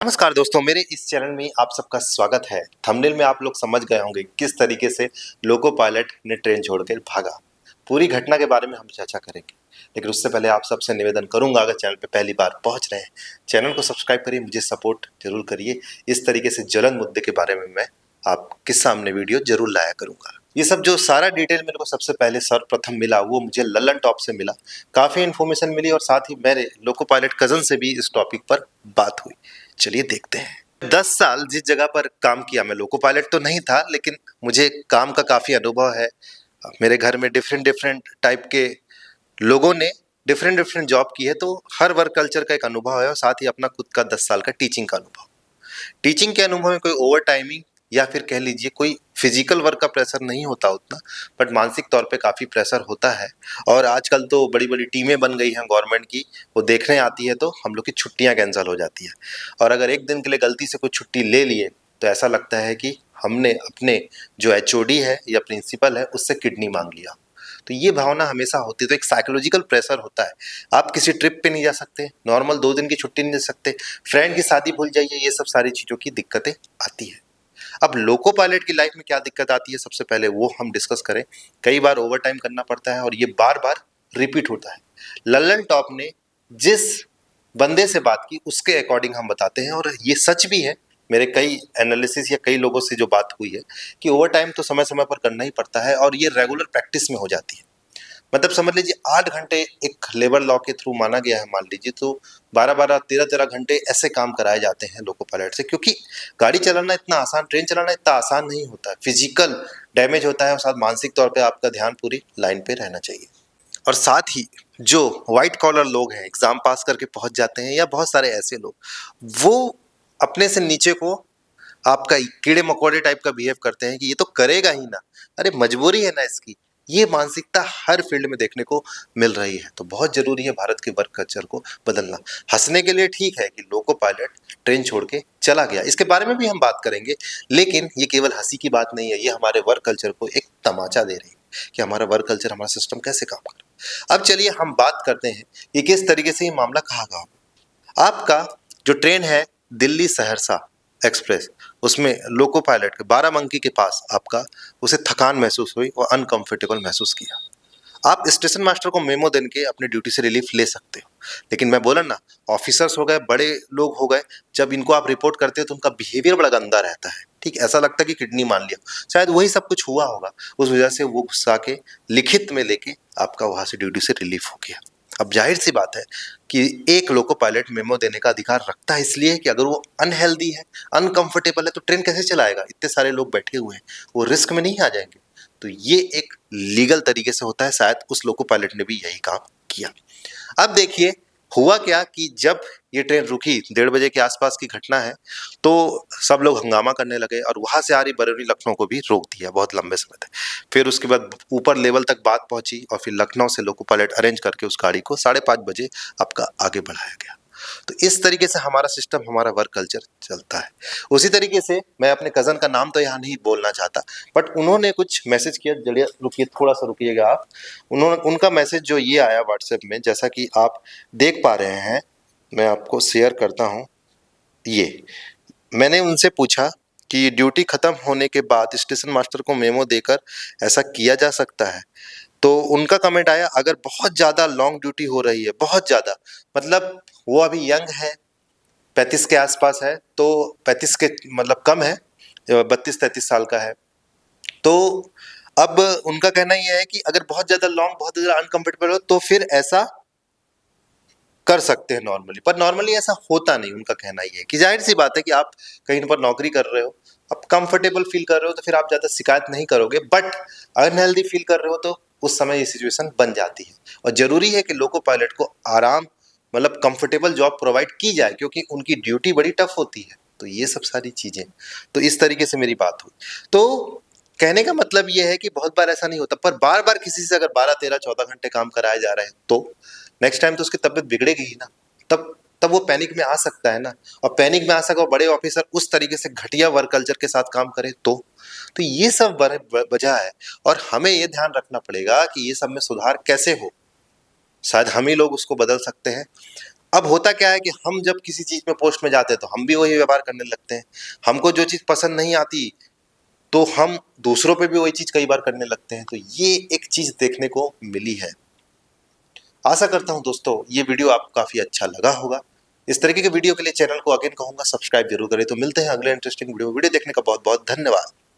नमस्कार दोस्तों, मेरे इस चैनल में आप सबका स्वागत है। थंबनेल में आप लोग समझ गए होंगे किस तरीके से लोको पायलट ने ट्रेन छोड़कर भागा। पूरी घटना के बारे में हम चर्चा करेंगे, लेकिन उससे पहले आप सबसे निवेदन करूंगा, अगर चैनल पे पहली बार पहुंच रहे हैं, चैनल को सब्सक्राइब करिए, मुझे सपोर्ट जरूर करिए। इस तरीके से ज्वलंत मुद्दे के बारे में मैं आपके सामने वीडियो जरूर लाया करूंगा। ये सब जो सारा डिटेल मेरे को सबसे पहले सर्वप्रथम मिला वो मुझे लल्लन टॉप से मिला। काफी इन्फॉर्मेशन मिली और साथ ही मेरे लोको पायलट कजन से भी इस टॉपिक पर बात हुई। चलिए देखते हैं। 10 साल जिस जगह पर काम किया, मैं लोको पायलट तो नहीं था, लेकिन मुझे काम का काफी अनुभव है। मेरे घर में डिफरेंट डिफरेंट टाइप के लोगों ने डिफरेंट डिफरेंट जॉब की है, तो हर वर्क कल्चर का एक अनुभव है और साथ ही अपना खुद का 10 साल का टीचिंग का अनुभव। टीचिंग के अनुभव में कोई ओवर टाइमिंग या फिर कह लीजिए कोई फिजिकल वर्क का प्रेशर नहीं होता उतना, बट मानसिक तौर पे काफ़ी प्रेशर होता है। और आजकल तो बड़ी बड़ी टीमें बन गई हैं गवर्नमेंट की, वो देखने आती है तो हम लोग की छुट्टियां कैंसिल हो जाती है। और अगर एक दिन के लिए गलती से कोई छुट्टी ले लिए तो ऐसा लगता है कि हमने अपने जो एचओडी है या प्रिंसिपल है उससे किडनी मांग लिया। तो ये भावना हमेशा होती है, तो एक साइकोलॉजिकल प्रेशर होता है। आप किसी ट्रिप पे नहीं जा सकते, नॉर्मल 2 दिन की छुट्टी नहीं ले सकते, फ्रेंड की शादी भूल जाइए, ये सब सारी चीज़ों की दिक्कतें आती है। अब लोको पायलट की लाइफ में क्या दिक्कत आती है, सबसे पहले वो हम डिस्कस करें। कई बार ओवर टाइम करना पड़ता है और ये बार बार रिपीट होता है। लल्लन टॉप ने जिस बंदे से बात की उसके अकॉर्डिंग हम बताते हैं, और ये सच भी है। मेरे कई एनालिसिस या कई लोगों से जो बात हुई है कि ओवर टाइम तो समय समय पर करना ही पड़ता है और ये रेगुलर प्रैक्टिस में हो जाती है। मतलब समझ लीजिए 8 घंटे एक लेबर लॉ के थ्रू माना गया है, मान लीजिए, तो 12-12, 13-13 घंटे ऐसे काम कराए जाते हैं लोको पायलट से, क्योंकि गाड़ी चलाना इतना आसान, ट्रेन चलाना इतना आसान नहीं होता है। फिजिकल डैमेज होता है और साथ मानसिक तौर पे आपका ध्यान पूरी लाइन पे रहना चाहिए। और साथ ही जो व्हाइट कॉलर लोग हैं, एग्जाम पास करके पहुंच जाते हैं, या बहुत सारे ऐसे लोग, वो अपने से नीचे को आपका कीड़े मकोड़े टाइप का बिहेव करते हैं कि ये तो करेगा ही ना, अरे मजबूरी है ना इसकी। ये मानसिकता हर फील्ड में देखने को मिल रही है। तो बहुत जरूरी है भारत के वर्क कल्चर को बदलना। हंसने के लिए ठीक है कि लोको पायलट ट्रेन छोड़ के चला गया, इसके बारे में भी हम बात करेंगे, लेकिन ये केवल हंसी की बात नहीं है, ये हमारे वर्क कल्चर को एक तमाचा दे रही है कि हमारा वर्क कल्चर, हमारा सिस्टम कैसे काम कर रहा है। अब चलिए हम बात करते हैं कि किस तरीके से ये मामला कहाँ का होगा। आपका जो ट्रेन है दिल्ली सहरसा एक्सप्रेस, उसमें लोको पायलट के बाराबंकी के पास आपका उसे थकान महसूस हुई और अनकंफर्टेबल महसूस किया। आप स्टेशन मास्टर को मेमो देने के अपने ड्यूटी से रिलीफ ले सकते हो, लेकिन मैं बोला ना, ऑफिसर्स हो गए, बड़े लोग हो गए, जब इनको आप रिपोर्ट करते हो तो उनका बिहेवियर बड़ा गंदा रहता है। ठीक, ऐसा लगता है कि किडनी मान लिया, शायद वही सब कुछ हुआ होगा। उस वजह से वो गुस्सा के लिखित में लेके आपका वहां से ड्यूटी से रिलीफ हो गया। अब जाहिर सी बात है कि एक लोको पायलट मेमो देने का अधिकार रखता है, इसलिए कि अगर वो अनहेल्दी है, अनकंफर्टेबल है, तो ट्रेन कैसे चलाएगा? इतने सारे लोग बैठे हुए हैं, वो रिस्क में नहीं आ जाएंगे? तो ये एक लीगल तरीके से होता है, शायद उस लोको पायलट ने भी यही काम किया। अब देखिए हुआ क्या कि जब ये ट्रेन रुकी, 1:30 बजे के आसपास की घटना है, तो सब लोग हंगामा करने लगे और वहां से आ रही बरेली लखनऊ को भी रोक दिया बहुत लंबे समय तक। फिर उसके बाद ऊपर लेवल तक बात पहुंची और फिर लखनऊ से लोको पायलट अरेंज करके उस गाड़ी को 5:30 बजे आपका आगे बढ़ाया गया। तो इस तरीके से हमारा सिस्टम, हमारा वर्क कल्चर चलता है। उसी तरीके से मैं अपने कज़न का नाम तो यहाँ नहीं बोलना चाहता, बट उन्होंने कुछ मैसेज किया। जल्दी रुकिए, थोड़ा सा रुकिएगा आप। उन्होंने, उनका मैसेज जो ये आया व्हाट्सएप में, जैसा कि आप देख पा रहे हैं, मैं आपको शेयर करता हूँ। ये मैंने उनसे पूछा कि ड्यूटी खत्म होने के बाद स्टेशन मास्टर को मेमो देकर ऐसा किया जा सकता है? तो उनका कमेंट आया, अगर बहुत ज़्यादा लॉन्ग ड्यूटी हो रही है, बहुत ज़्यादा, मतलब वो अभी यंग है, 35 के आसपास है, तो 35 के मतलब कम है, 32-33 साल का है। तो अब उनका कहना यह है कि अगर बहुत ज़्यादा लॉन्ग, बहुत ज़्यादा अनकंफर्टेबल हो तो फिर ऐसा कर सकते हैं नॉर्मली, पर नॉर्मली ऐसा होता नहीं। उनका कहना ये है कि जाहिर सी बात है कि आप कहीं पर नौकरी कर रहे हो, आप कंफर्टेबल फील कर रहे हो, तो फिर आप ज़्यादा शिकायत नहीं करोगे, बट अनहेल्दी फील कर रहे हो तो उस समय ये सिचुएशन बन जाती है। और ज़रूरी है कि लोको पायलट को आराम, मतलब कंफर्टेबल जॉब प्रोवाइड की जाए, क्योंकि उनकी ड्यूटी बड़ी टफ होती है। तो ये सब सारी चीज़ें, तो इस तरीके से मेरी बात हुई। तो कहने का मतलब ये है कि बहुत बार ऐसा नहीं होता, पर बार बार किसी से अगर 12, 13, 14 घंटे काम कराए जा रहे हैं तो नेक्स्ट टाइम तो उसकी तबीयत बिगड़ेगी ही ना। तब तब वो पैनिक में आ सकता है ना, और पैनिक में आ सका बड़े ऑफिसर उस तरीके से घटिया वर्क कल्चर के साथ काम करे तो ये सब वजह है। और हमें ये ध्यान रखना पड़ेगा कि ये सब में सुधार कैसे हो। शायद हम ही लोग उसको बदल सकते हैं। अब होता क्या है कि हम जब किसी चीज में पोस्ट में जाते हैं तो हम भी वही व्यवहार करने लगते हैं। हमको जो चीज पसंद नहीं आती तो हम दूसरों पे भी वही चीज कई बार करने लगते हैं। तो ये एक चीज देखने को मिली है। आशा करता हूं दोस्तों ये वीडियो आपको काफी अच्छा लगा होगा। इस तरीके के वीडियो के लिए चैनल को अगेन कहूंगा सब्सक्राइब जरूर करें। तो मिलते हैं अगले इंटरेस्टिंग वीडियो देखने का बहुत बहुत धन्यवाद।